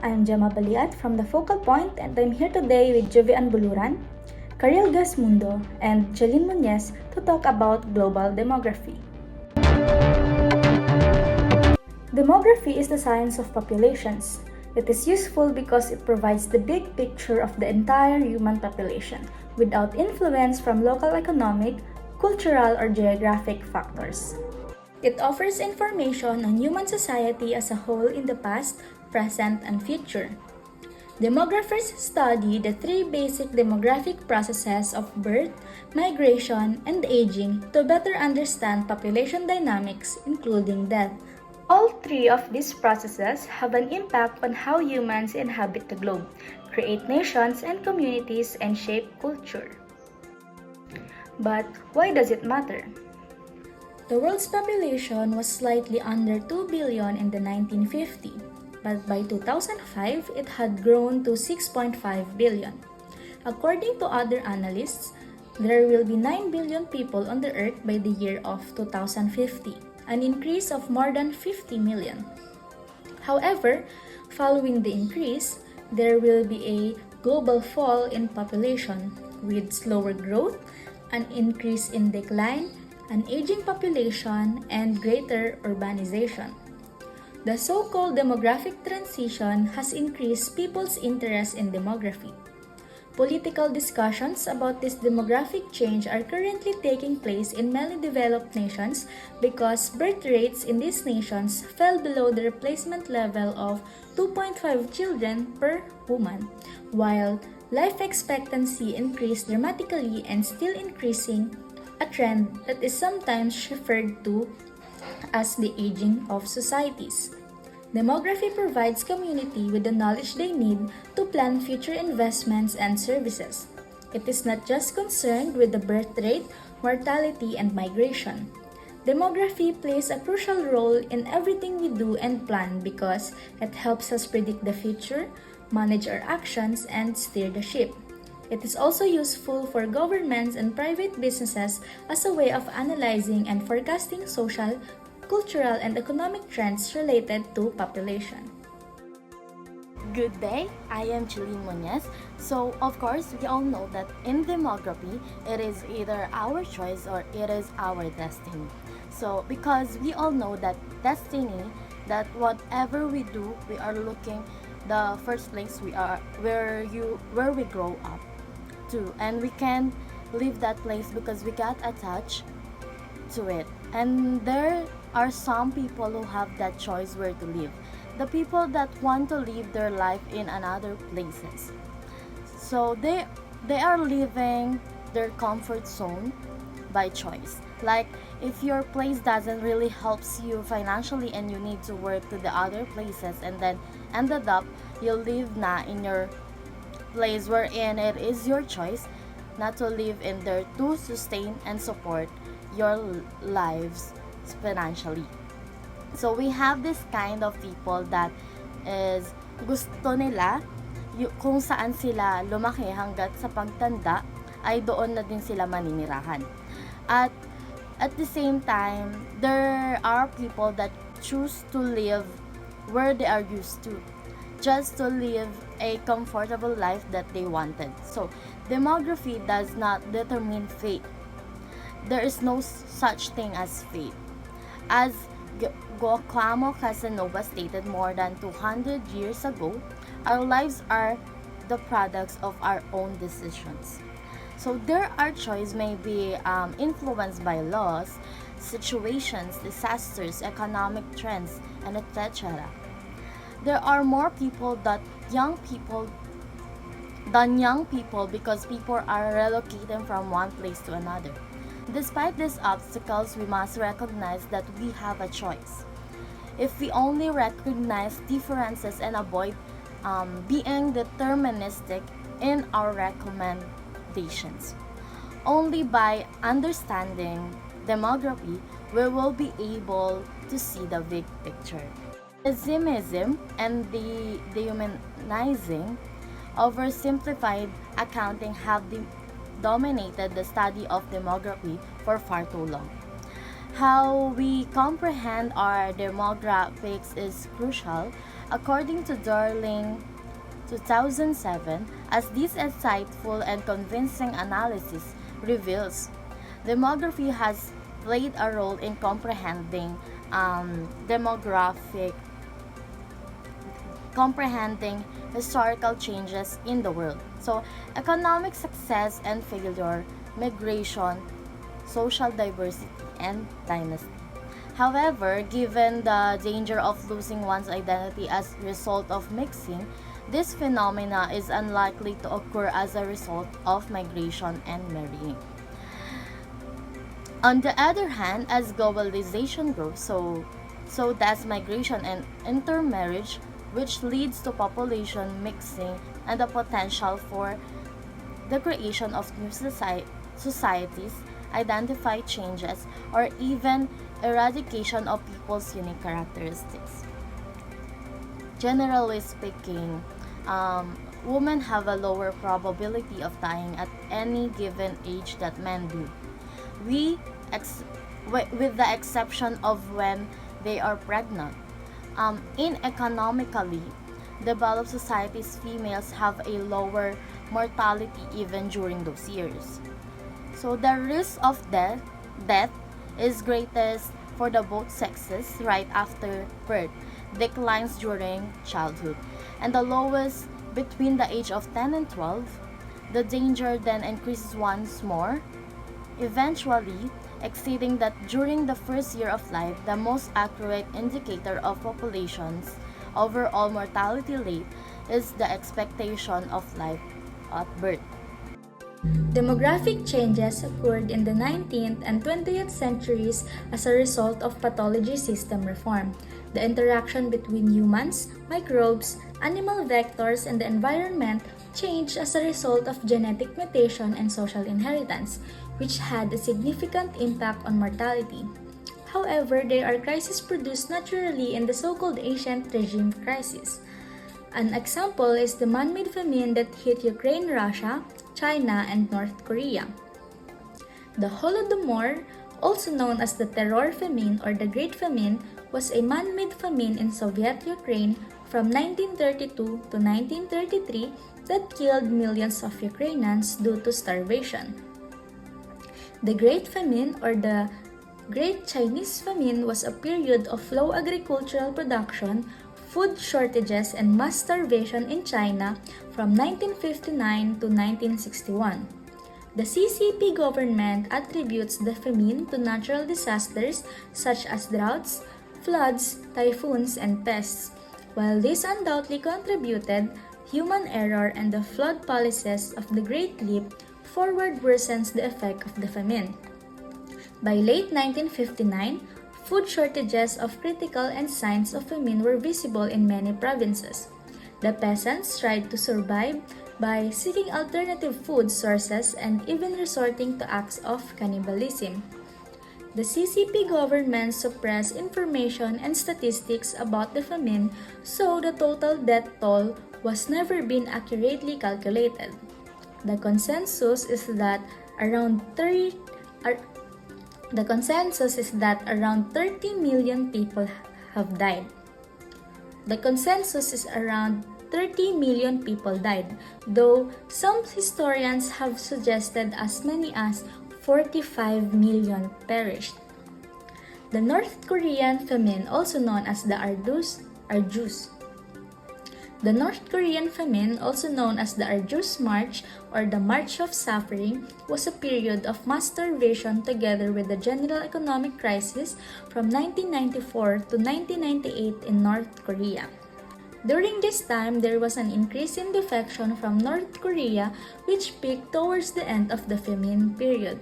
I'm Gemma Baliat from the Focal Point, and I'm here today with Jovian Buluran, Karil Gasmundo, and Jeline Muñez to talk about global demography. Demography is the science of populations. It is useful because it provides the big picture of the entire human population without influence from local economic, cultural, or geographic factors. It offers information on human society as a whole in the past, present, and future. Demographers study the three basic demographic processes of birth, migration, and aging to better understand population dynamics, including death. All three of these processes have an impact on how humans inhabit the globe, create nations and communities, and shape culture. But why does it matter? The world's population was slightly under 2 billion in the 1950s, but by 2005, it had grown to 6.5 billion. According to other analysts, there will be 9 billion people on the Earth by the year of 2050, an increase of more than 50 million. However, following the increase, there will be a global fall in population with slower growth, an increase in decline, an aging population, and greater urbanization. The so-called demographic transition has increased people's interest in demography. Political discussions about this demographic change are currently taking place in many developed nations because birth rates in these nations fell below the replacement level of 2.5 children per woman, while life expectancy increased dramatically and still increasing, a trend that is sometimes referred to as the aging of societies. Demography provides community with the knowledge they need to plan future investments and services. It is not just concerned with the birth rate, mortality, and migration. Demography plays a crucial role in everything we do and plan because it helps us predict the future, manage our actions, and steer the ship. It is also useful for governments and private businesses as a way of analyzing and forecasting social, cultural, and economic trends related to population. Good day, I am Jeline Muñez. So, of course, we all know that in demography, it is either our choice or it is our destiny. So, because we all know that destiny, that whatever we do, we are looking the first place we are where we grow up to, and we can leave that place because we got attached to it. And there are some people who have that choice where to live. The people that want to live their life in another places. So they are living their comfort zone by choice. Like if your place doesn't really helps you financially and you need to work to the other places and then ended up you live na in your place wherein it is your choice not to live in there to sustain and support your lives financially. So we have this kind of people that is gusto nila kung saan sila lumaki hanggat sa pagtanda ay doon na din sila maninirahan. At the same time, there are people that choose to live where they are used to, just to live a comfortable life that they wanted. So, demography does not determine fate. There is no such thing as fate. As Guacamo Casanova stated more than 200 years ago, our lives are the products of our own decisions. So there our choice may be influenced by laws, situations, disasters, economic trends, and etc. There are more people than young people because people are relocating from one place to another. Despite these obstacles, we must recognize that we have a choice. If we only recognize differences and avoid being deterministic in our recommendations. Only by understanding demography, we will be able to see the big picture. Pessimism and the dehumanizing, oversimplified accounting have dominated the study of demography for far too long. How we comprehend our demographics is crucial According to Darling 2007, as this insightful and convincing analysis reveals, demography has played a role in demographic comprehending historical changes in the world. So, economic success and failure, migration, social diversity, and dynasty. However, given the danger of losing one's identity as a result of mixing, this phenomena is unlikely to occur as a result of migration and marrying. On the other hand, as globalization grows, so does migration and intermarriage, which leads to population mixing and the potential for the creation of new societies, identify changes, or even eradication of people's unique characteristics. Generally speaking, women have a lower probability of dying at any given age that men do. We, ex- with the exception of when they are pregnant. In economically developed societies, females have a lower mortality even during those years. So the risk of death is greatest for the both sexes right after birth, declines during childhood, and the lowest between the age of 10 and 12. The danger then increases once more, eventually exceeding that during the first year of life. The most accurate indicator of population's overall mortality rate is the expectation of life at birth. Demographic changes occurred in the 19th and 20th centuries as a result of pathology system reform. The interaction between humans, microbes, animal vectors, and the environment changed as a result of genetic mutation and social inheritance, which had a significant impact on mortality. However, there are crises produced naturally in the so-called ancient regime crisis. An example is the man-made famine that hit Ukraine, Russia, China, and North Korea. The Holodomor, also known as the Terror Famine or the Great Famine, was a man-made famine in Soviet Ukraine from 1932 to 1933 that killed millions of Ukrainians due to starvation. The Great Famine or the Great Chinese Famine was a period of low agricultural production, food shortages, and mass starvation in China from 1959 to 1961. The CCP government attributes the famine to natural disasters such as droughts, floods, typhoons, and pests. While this undoubtedly contributed, human error and the flood policies of the Great Leap forward worsens the effect of the famine. By late 1959, food shortages of critical and signs of famine were visible in many provinces. The peasants tried to survive by seeking alternative food sources and even resorting to acts of cannibalism. The CCP government suppressed information and statistics about the famine, so the total death toll was never been accurately calculated. The consensus is that around 30 million people have died. The consensus is around 30 million people died, though some historians have suggested as many as 45 million perished. The North Korean famine, also known as the Arjus. The North Korean famine, also known as the Arjus March or the March of Suffering, was a period of mass starvation together with the general economic crisis from 1994 to 1998 in North Korea. During this time, there was an increase in defection from North Korea, which peaked towards the end of the famine period.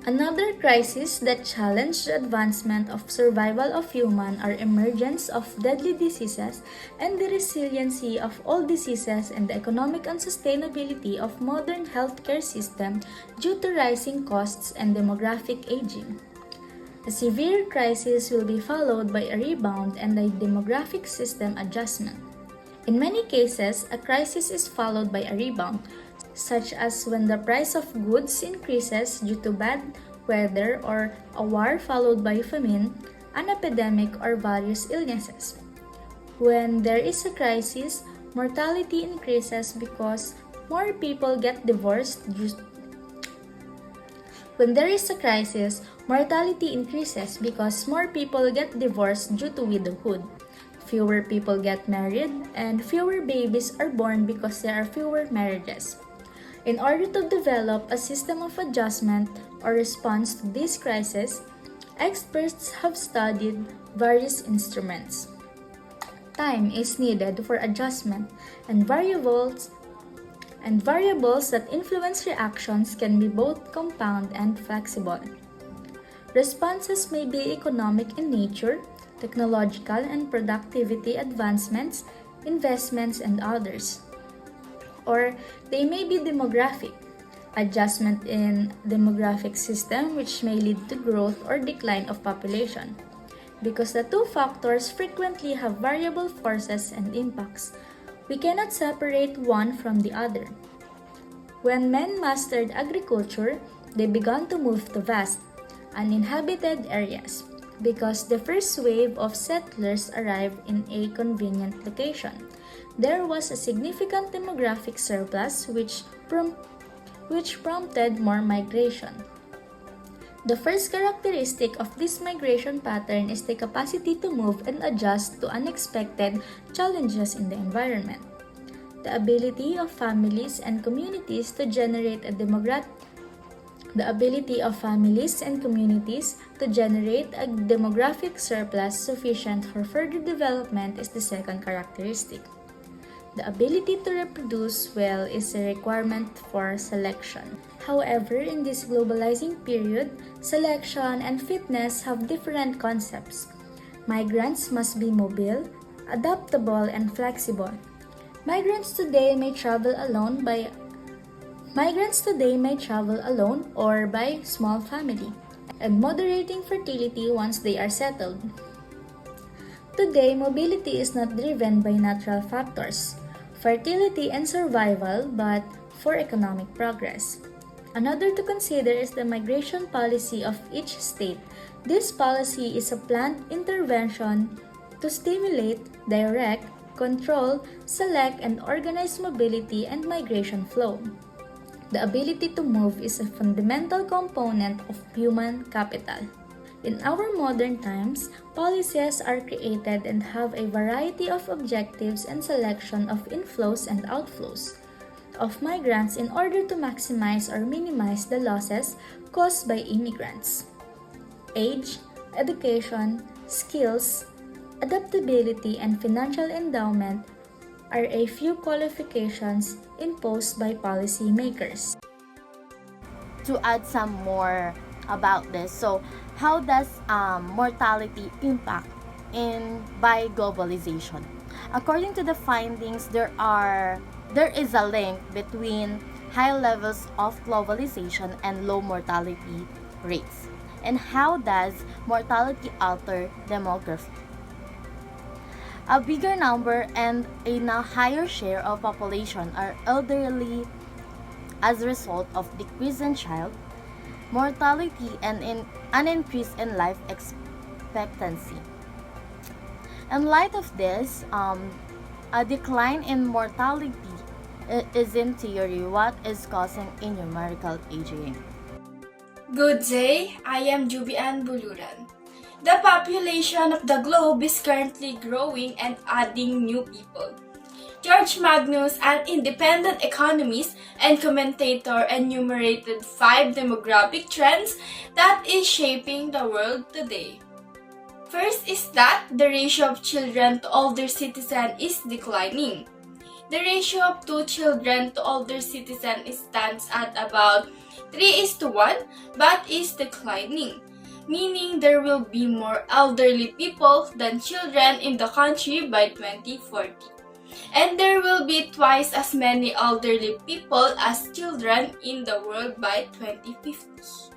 Another crisis that challenged the advancement of survival of human are emergence of deadly diseases and the resiliency of all diseases and the economic unsustainability of modern healthcare system due to rising costs and demographic aging. A severe crisis will be followed by a rebound and a demographic system adjustment. In many cases, a crisis is followed by a rebound, such as when the price of goods increases due to bad weather or a war followed by famine, an epidemic, or various illnesses. When there is a crisis, mortality increases because more people get divorced. When there is a crisis, mortality increases because more people get divorced due to widowhood. Fewer people get married, and fewer babies are born because there are fewer marriages. In order to develop a system of adjustment or response to this crisis, experts have studied various instruments. Time is needed for adjustment, and variables that influence reactions can be both compound and flexible. Responses may be economic in nature, technological and productivity advancements, investments, and others. Or they may be demographic, adjustment in demographic system which may lead to growth or decline of population. Because the two factors frequently have variable forces and impacts, we cannot separate one from the other. When men mastered agriculture, they began to move to vast, uninhabited areas because the first wave of settlers arrived in a convenient location. There was a significant demographic surplus which prompted more migration. The first characteristic of this migration pattern is the capacity to move and adjust to unexpected challenges in the environment. The ability of families and communities to generate a demographic surplus sufficient for further development is the second characteristic. The ability to reproduce well is a requirement for selection. However, in this globalizing period, selection and fitness have different concepts. Migrants must be mobile, adaptable, and flexible. Migrants today may travel alone or by small family, and moderating fertility once they are settled. Today, mobility is not driven by natural factors, fertility and survival, but for economic progress. Another to consider is the migration policy of each state. This policy is a planned intervention to stimulate, direct, control, select, and organize mobility and migration flow. The ability to move is a fundamental component of human capital. In our modern times, policies are created and have a variety of objectives and selection of inflows and outflows of migrants in order to maximize or minimize the losses caused by immigrants. Age, education, skills, adaptability, and financial endowment are a few qualifications imposed by policymakers. To add some more about this, so how does mortality impact by globalization? According to the findings, there is a link between high levels of globalization and low mortality rates. And how does mortality alter demography? A bigger number and a higher share of population are elderly as a result of decrease in child mortality and an increase in life expectancy. In light of this, a decline in mortality is in theory what is causing a numerical aging. Good day, I am Jubian Buluran. The population of the globe is currently growing and adding new people. George Magnus, an independent economist and commentator, enumerated 5 demographic trends that is shaping the world today. First is that the ratio of children to older citizens is declining. The ratio of 2 children to older citizens stands at about 3:1 but is declining, meaning there will be more elderly people than children in the country by 2040. And there will be twice as many elderly people as children in the world by 2050.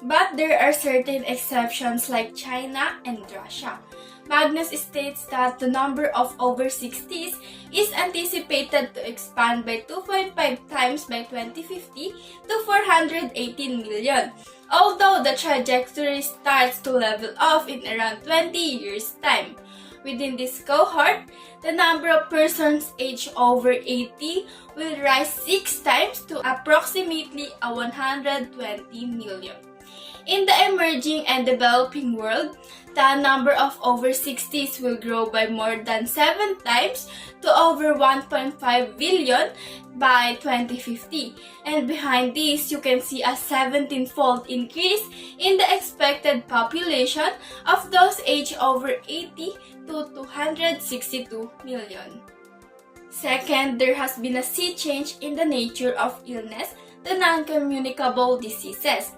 But there are certain exceptions like China and Russia. Magnus states that the number of over 60s is anticipated to expand by 2.5 times by 2050 to 418 million, although the trajectory starts to level off in around 20 years' time. Within this cohort, the number of persons aged over 80 will rise 6 times to approximately 120 million. In the emerging and developing world, the number of over 60s will grow by more than 7 times to over 1.5 billion by 2050. And behind this, you can see a 17-fold increase in the expected population of those aged over 80 to 262 million. Second, there has been a sea change in the nature of illness, the non-communicable diseases.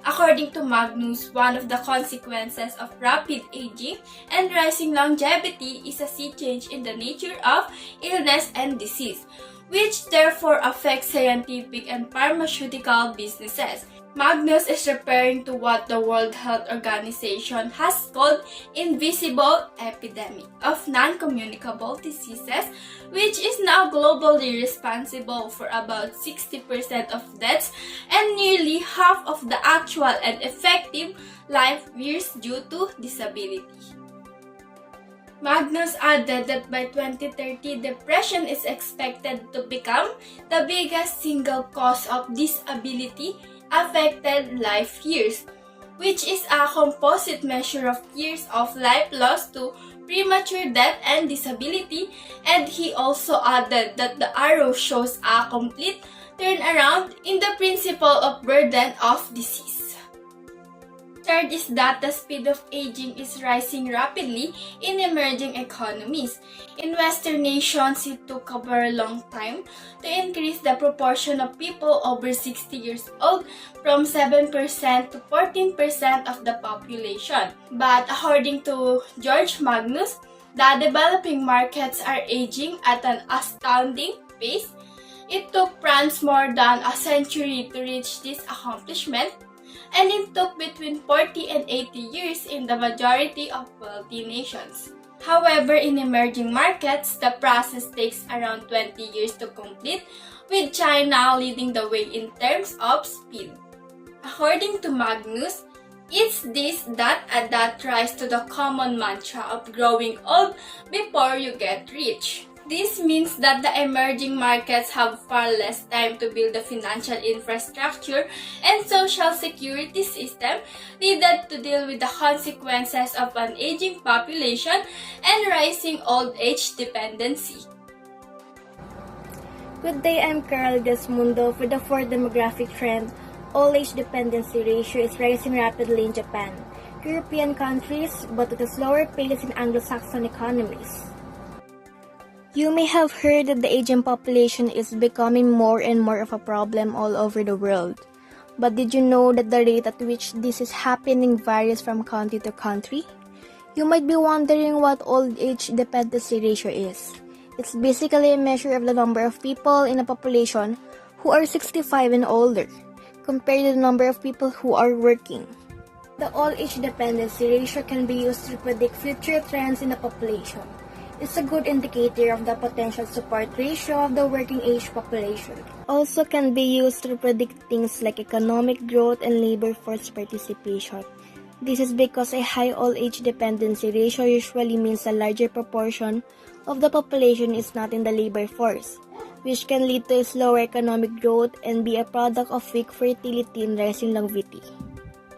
According to Magnus, one of the consequences of rapid aging and rising longevity is a sea change in the nature of illness and disease, which therefore affects scientific and pharmaceutical businesses. Magnus is referring to what the World Health Organization has called invisible epidemic of non-communicable diseases, which is now globally responsible for about 60% of deaths and nearly half of the actual and effective life years due to disability. Magnus added that by 2030, depression is expected to become the biggest single cause of disability affected life years, which is a composite measure of years of life lost to premature death and disability, and he also added that the arrow shows a complete turnaround in the principle of burden of disease. Third is that the speed of aging is rising rapidly in emerging economies. In Western nations, it took a very long time to increase the proportion of people over 60 years old from 7% to 14% of the population. But according to George Magnus, the developing markets are aging at an astounding pace. It took France more than a century to reach this accomplishment, and it took between 40 and 80 years in the majority of wealthy nations. However, in emerging markets, the process takes around 20 years to complete, with China leading the way in terms of speed. According to Magnus, it's this that and that rise to the common mantra of growing old before you get rich. This means that the emerging markets have far less time to build the financial infrastructure and social security system needed to deal with the consequences of an aging population and rising old age dependency. Good day, I'm Carol Desmundo. For the fourth demographic trend, old age dependency ratio is rising rapidly in Japan, European countries, but at a slower pace in Anglo-Saxon economies. You may have heard that the aging population is becoming more and more of a problem all over the world. But did you know that the rate at which this is happening varies from country to country? You might be wondering what old age dependency ratio is. It's basically a measure of the number of people in a population who are 65 and older, compared to the number of people who are working. The old age dependency ratio can be used to predict future trends in the population. It's a good indicator of the potential support ratio of the working age population. Also can be used to predict things like economic growth and labor force participation. This is because a high old age dependency ratio usually means a larger proportion of the population is not in the labor force, which can lead to slower economic growth and be a product of weak fertility and rising longevity.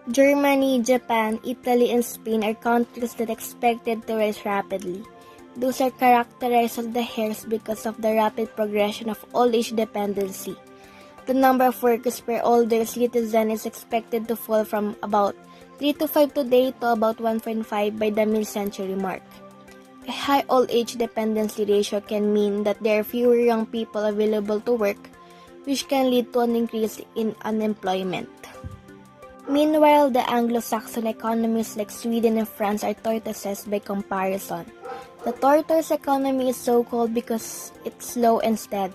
Germany, Japan, Italy, and Spain are countries that are expected to rise rapidly. Those are characterized as the hairs because of the rapid progression of old age dependency. The number of workers per older citizen is expected to fall from about 3 to 5 today to about 1.5 by the mid-century mark. A high old age dependency ratio can mean that there are fewer young people available to work, which can lead to an increase in unemployment. Meanwhile, the Anglo-Saxon economies like Sweden and France are tortoises by comparison. The tortoise economy is so called because it's slow and steady.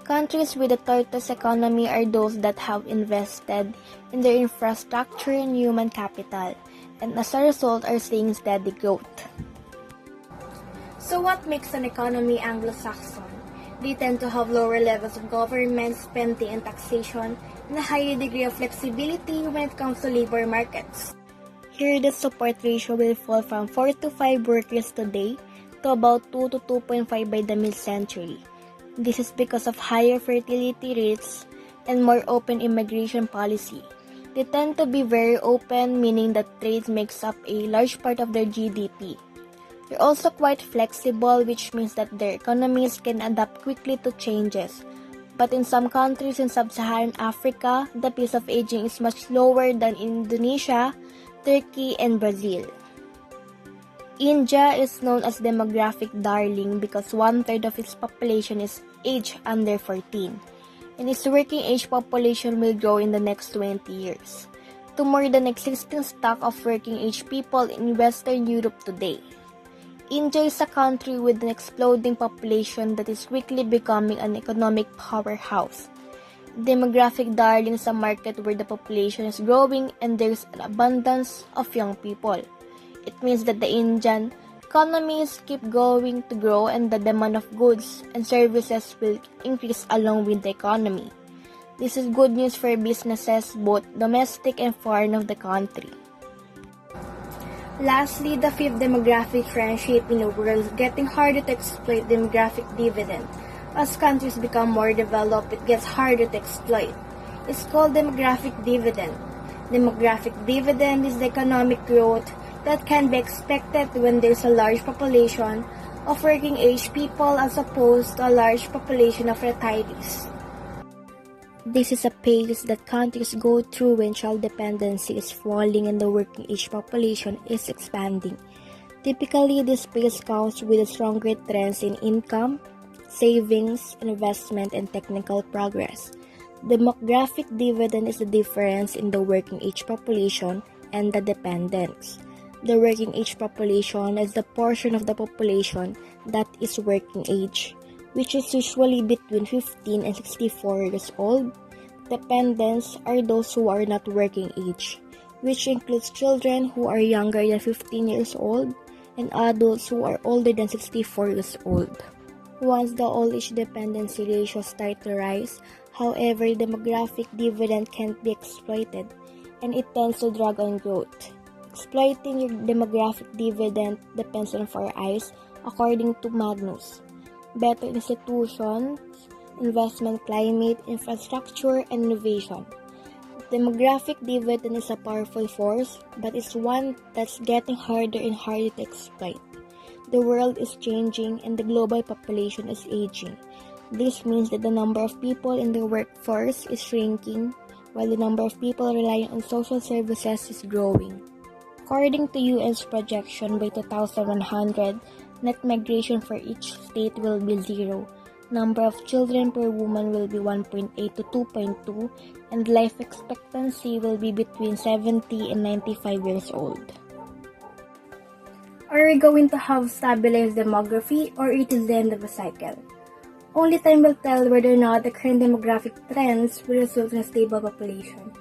Countries with a tortoise economy are those that have invested in their infrastructure and human capital, and as a result are seeing steady growth. So what makes an economy Anglo-Saxon? They tend to have lower levels of government spending and taxation, and a higher degree of flexibility when it comes to labor markets. Here, the support ratio will fall from 4 to 5 workers today to about 2 to 2.5 by the mid-century. This is because of higher fertility rates and more open immigration policy. They tend to be very open, meaning that trade makes up a large part of their GDP. They're also quite flexible, which means that their economies can adapt quickly to changes. But in some countries in sub-Saharan Africa, the pace of aging is much slower than in Indonesia, Turkey, and Brazil. India is known as demographic darling because one-third of its population is aged under 14, and its working age population will grow in the next 20 years to more than existing stock of working age people in Western Europe today. India is a country with an exploding population that is quickly becoming an economic powerhouse. Demographic darling is a market where the population is growing and there is an abundance of young people. It means that the Indian economies keep going to grow and the demand of goods and services will increase along with the economy. This is good news for businesses, both domestic and foreign of the country. Lastly, the fifth demographic trend shaping the world is getting harder to exploit demographic dividend. As countries become more developed, it gets harder to exploit. It's called demographic dividend. Demographic dividend is the economic growth that can be expected when there's a large population of working-age people as opposed to a large population of retirees. This is a pace that countries go through when child dependency is falling and the working-age population is expanding. Typically, this pace comes with stronger trends in income, savings, investment, and technical progress. Demographic dividend is the difference in the working-age population and the dependents. The working age population is the portion of the population that is working age, which is usually between 15 and 64 years old. Dependents are those who are not working age, which includes children who are younger than 15 years old and adults who are older than 64 years old. Once the old age dependency ratio starts to rise, however, demographic dividend can't be exploited and it tends to drag on growth. Exploiting your demographic dividend depends on 4 I's, according to Magnus: better institutions, investment climate, infrastructure, and innovation. Demographic dividend is a powerful force, but it's one that's getting harder and harder to exploit. The world is changing and the global population is aging. This means that the number of people in the workforce is shrinking, while the number of people relying on social services is growing. According to UN's projection, by 2100, net migration for each state will be 0. Number of children per woman will be 1.8 to 2.2, and life expectancy will be between 70 and 95 years old. Are we going to have stabilized demography or it is the end of a cycle? Only time will tell whether or not the current demographic trends will result in a stable population.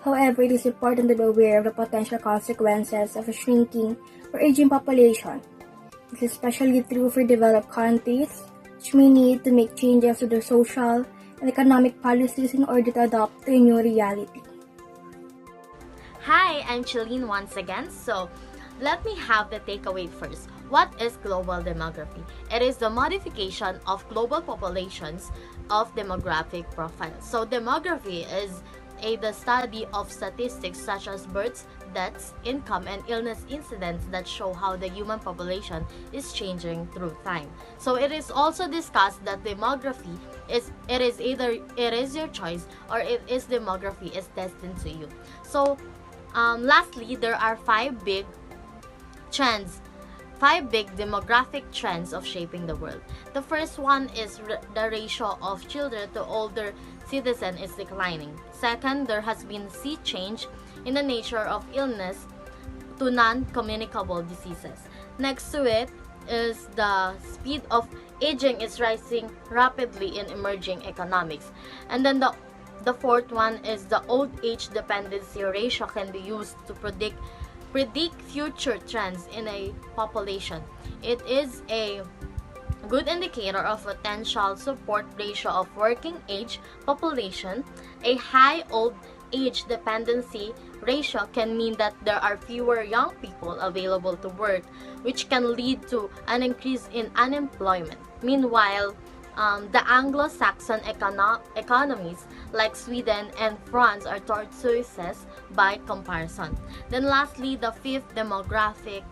However, it is important to be aware of the potential consequences of a shrinking or aging population. This is especially true for developed countries, which may need to make changes to their social and economic policies in order to adapt to a new reality. Hi, I'm Chalene once again. So, let me have the takeaway first. What is global demography? It is the modification of global populations of demographic profiles. So, demography is the study of statistics such as births, deaths, income, and illness incidents that show how the human population is changing through time. So it is also discussed that demography is your choice or demography is destined to you. So lastly, there are 5 big demographic trends of shaping the world. The first one is the ratio of children to older citizen is declining. Second, there has been a sea change in the nature of illness to non-communicable diseases. Next to it is the speed of aging is rising rapidly in emerging economics. And then the fourth one is the old age dependency ratio can be used to predict future trends in a population. It is a good indicator of potential support ratio of working age population. A high old age dependency ratio can mean that there are fewer young people available to work, which can lead to an increase in unemployment. Meanwhile, the Anglo-Saxon economies like Sweden and France are tortoises by comparison. Then lastly, the fifth demographic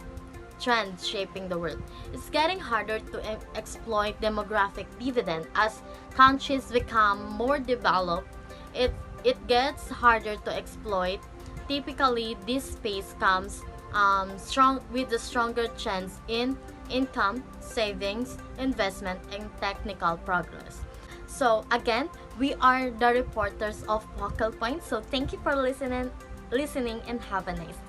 trend shaping the world. It's getting harder to exploit demographic dividend as countries become more developed. It gets harder to exploit. Typically, this space comes strong with the stronger trends in income, savings, investment, and technical progress. So again, we are the reporters of Focal Point. So thank you for listening and have a nice day.